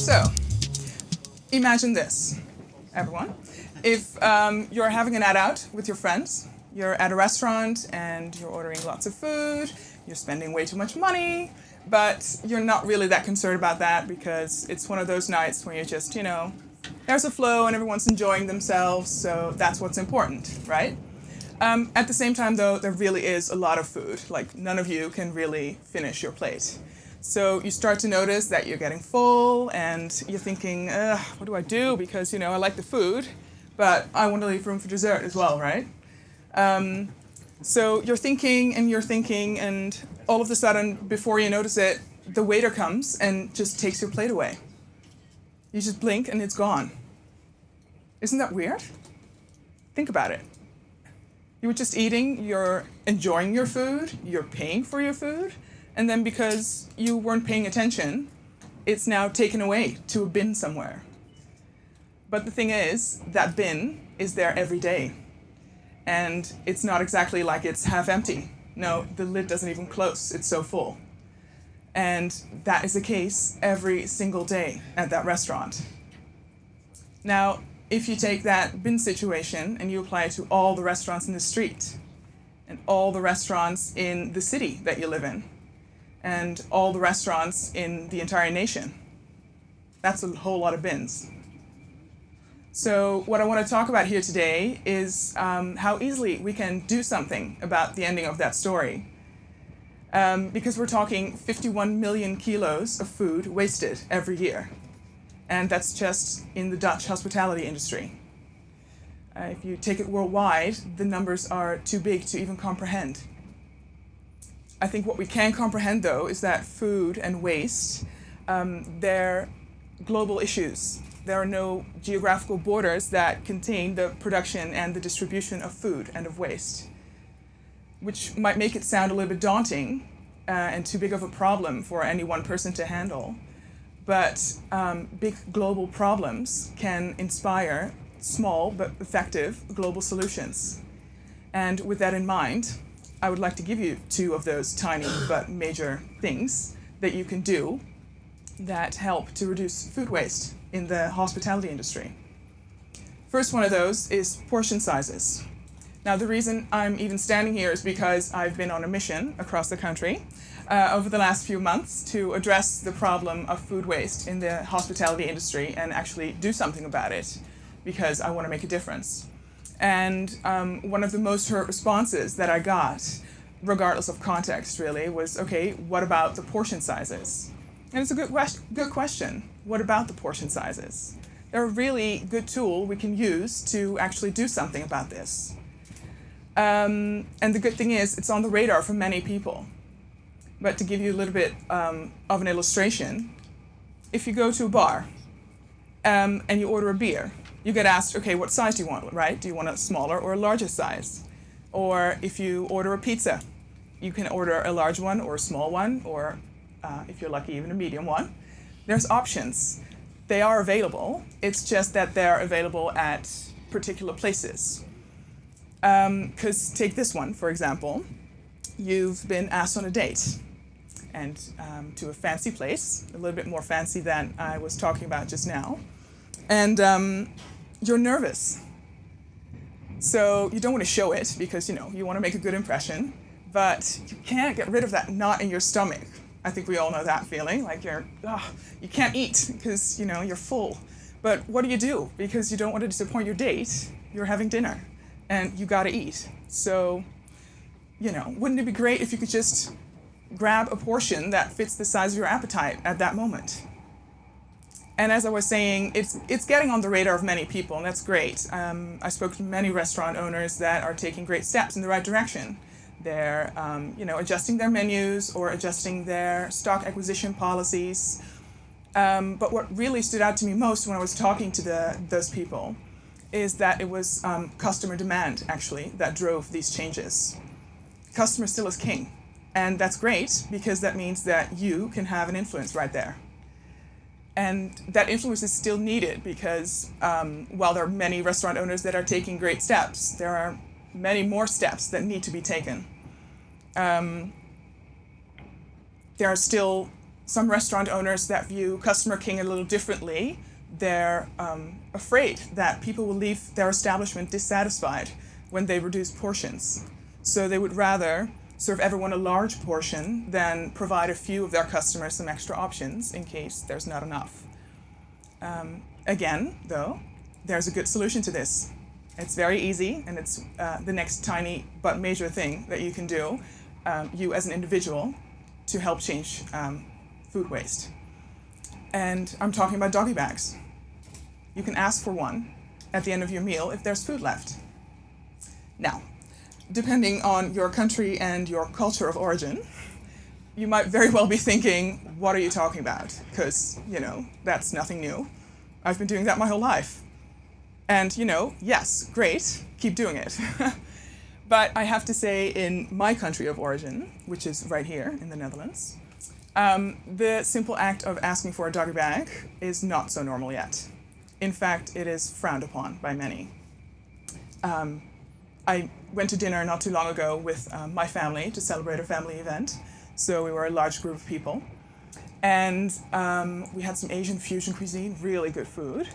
So, imagine this, everyone. If you're having a night out with your friends, you're at a restaurant and you're ordering lots of food, you're spending way too much money, but you're not really that concerned about that because it's one of those nights where you're just, there's a flow and everyone's enjoying themselves, so that's what's important, right? At the same time, though, there really is a lot of food. Like, none of you can really finish your plate. So you start to notice that you're getting full and you're thinking, what do I do? Because, I like the food, but I want to leave room for dessert as well, right? So you're thinking, and all of a sudden, before you notice it, the waiter comes and just takes your plate away. You just blink and it's gone. Isn't that weird? Think about it. You were just eating, you're enjoying your food, you're paying for your food, and then because you weren't paying attention, it's now taken away to a bin somewhere. But the thing is, that bin is there every day. And it's not exactly like it's half empty. No, the lid doesn't even close, it's so full. And that is the case every single day at that restaurant. Now, if you take that bin situation and you apply it to all the restaurants in the street, and all the restaurants in the city that you live in, and all the restaurants in the entire nation, that's a whole lot of bins. So what I want to talk about here today is how easily we can do something about the ending of that story. Because we're talking 51 million kilos of food wasted every year. And that's just in the Dutch hospitality industry. If you take it worldwide, the numbers are too big to even comprehend. I think what we can comprehend, though, is that food and waste, they're global issues. There are no geographical borders that contain the production and the distribution of food and of waste, which might make it sound a little bit daunting and too big of a problem for any one person to handle. But big global problems can inspire small but effective global solutions. And with that in mind, I would like to give you two of those tiny but major things that you can do that help to reduce food waste in the hospitality industry. First one of those is portion sizes. Now, the reason I'm even standing here is because I've been on a mission across the country over the last few months to address the problem of food waste in the hospitality industry and actually do something about it because I want to make a difference. And one of the most hurt responses that I got, regardless of context really, was, okay, what about the portion sizes? And it's a good question. What about the portion sizes? They're a really good tool we can use to actually do something about this. And the good thing is, it's on the radar for many people. But to give you a little bit of an illustration, if you go to a bar and you order a beer, you get asked, okay, what size do you want, right? Do you want a smaller or a larger size? Or if you order a pizza, you can order a large one or a small one, or if you're lucky, even a medium one. There's options. They are available. It's just that they're available at particular places. Because take this one, for example. You've been asked on a date and to a fancy place, a little bit more fancy than I was talking about just now. And you're nervous. So you don't want to show it because, you want to make a good impression, but you can't get rid of that knot in your stomach. I think we all know that feeling, like you can't eat because, you're full. But what do? Because you don't want to disappoint your date, you're having dinner and you gotta eat. So, wouldn't it be great if you could just grab a portion that fits the size of your appetite at that moment? And as I was saying, it's getting on the radar of many people, and that's great. I spoke to many restaurant owners that are taking great steps in the right direction. They're adjusting their menus or adjusting their stock acquisition policies. But what really stood out to me most when I was talking to those people is that it was customer demand, actually, that drove these changes. Customer still is king. And that's great, because that means that you can have an influence right there. And that influence is still needed because while there are many restaurant owners that are taking great steps, there are many more steps that need to be taken. There are still some restaurant owners that view Customer King a little differently. They're afraid that people will leave their establishment dissatisfied when they reduce portions. So they would rather serve everyone a large portion than provide a few of their customers some extra options in case there's not enough. Again, though, there's a good solution to this. It's very easy, and it's the next tiny but major thing that you can do, you as an individual, to help change food waste. And I'm talking about doggy bags. You can ask for one at the end of your meal if there's food left. Now, depending on your country and your culture of origin, you might very well be thinking, what are you talking about? Because, that's nothing new. I've been doing that my whole life. And, yes, great, keep doing it. But I have to say, in my country of origin, which is right here in the Netherlands, the simple act of asking for a doggy bag is not so normal yet. In fact, it is frowned upon by many. I went to dinner not too long ago with my family to celebrate a family event. So we were a large group of people. And we had some Asian fusion cuisine, really good food.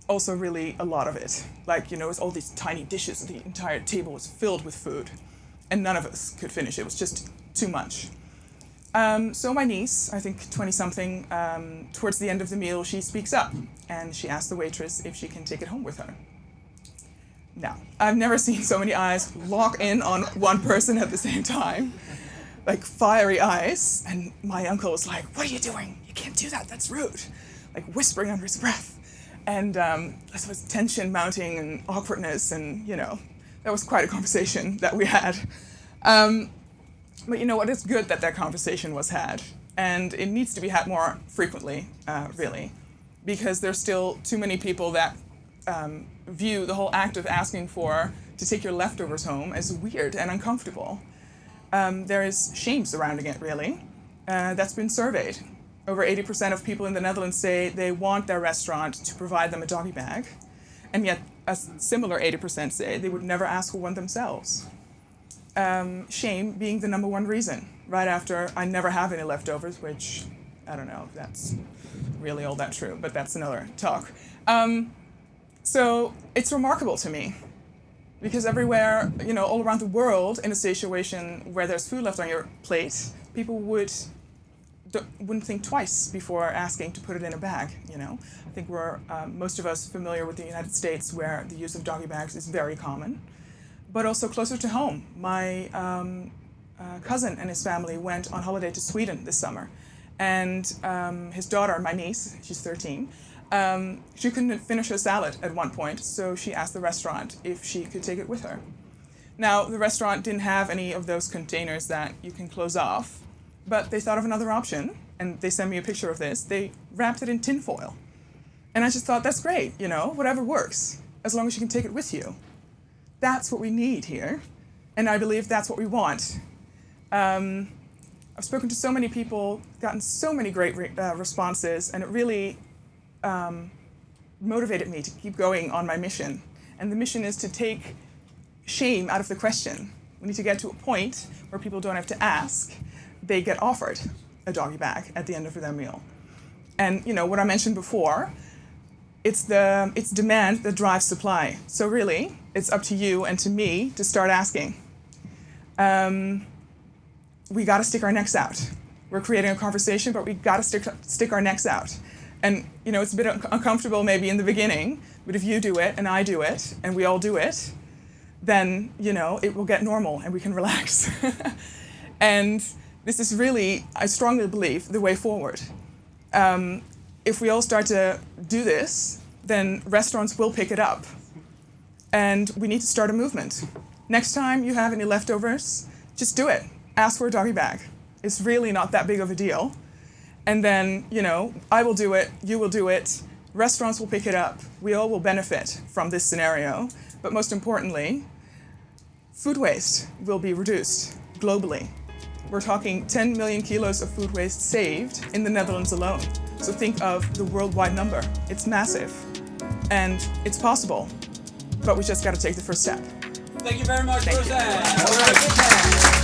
Also really a lot of it. It was all these tiny dishes, the entire table was filled with food. And none of us could finish, it was just too much. So my niece, I think 20-something, towards the end of the meal, she speaks up. And she asks the waitress if she can take it home with her. Now, I've never seen so many eyes lock in on one person at the same time. Like fiery eyes. And my uncle was like, what are you doing? You can't do that, that's rude. Whispering under his breath. And there was tension mounting and awkwardness, and that was quite a conversation that we had. But you know what? It's good that that conversation was had, and it needs to be had more frequently, really, because there's still too many people that view the whole act of asking to take your leftovers home as weird and uncomfortable. There is shame surrounding it, really. That's been surveyed. Over 80% of people in the Netherlands say they want their restaurant to provide them a doggy bag, and yet a similar 80% say they would never ask for one themselves. Shame being the number one reason, right after I never have any leftovers, which I don't know if that's really all that true, but that's another talk. So it's remarkable to me, because everywhere, all around the world, in a situation where there's food left on your plate, people wouldn't think twice before asking to put it in a bag. I think we're most of us familiar with the United States, where the use of doggy bags is very common, but also closer to home. My cousin and his family went on holiday to Sweden this summer, and his daughter, my niece, she's 13, she couldn't finish her salad at one point, so she asked the restaurant if she could take it with her. Now, the restaurant didn't have any of those containers that you can close off, but they thought of another option, and they sent me a picture of this. They wrapped it in tin foil. And I just thought, that's great, whatever works, as long as you can take it with you. That's what we need here, and I believe that's what we want. I've spoken to so many people, gotten so many great responses, and it really motivated me to keep going on my mission. And the mission is to take shame out of the question. We need to get to a point where people don't have to ask. They get offered a doggy bag at the end of their meal. And what I mentioned before, it's demand that drives supply. So really, it's up to you and to me to start asking. We gotta stick our necks out. We're creating a conversation, but we gotta stick our necks out. And it's a bit uncomfortable maybe in the beginning, but if you do it and I do it and we all do it, then it will get normal and we can relax. And this is really, I strongly believe, the way forward. If we all start to do this, then restaurants will pick it up. And we need to start a movement. Next time you have any leftovers, just do it. Ask for a doggy bag. It's really not that big of a deal. And then, I will do it, you will do it, restaurants will pick it up, we all will benefit from this scenario. But most importantly, food waste will be reduced globally. We're talking 10 million kilos of food waste saved in the Netherlands alone. So think of the worldwide number. It's massive. And it's possible. But we just got to take the first step. Thank you very much, Thank Rosanne. you.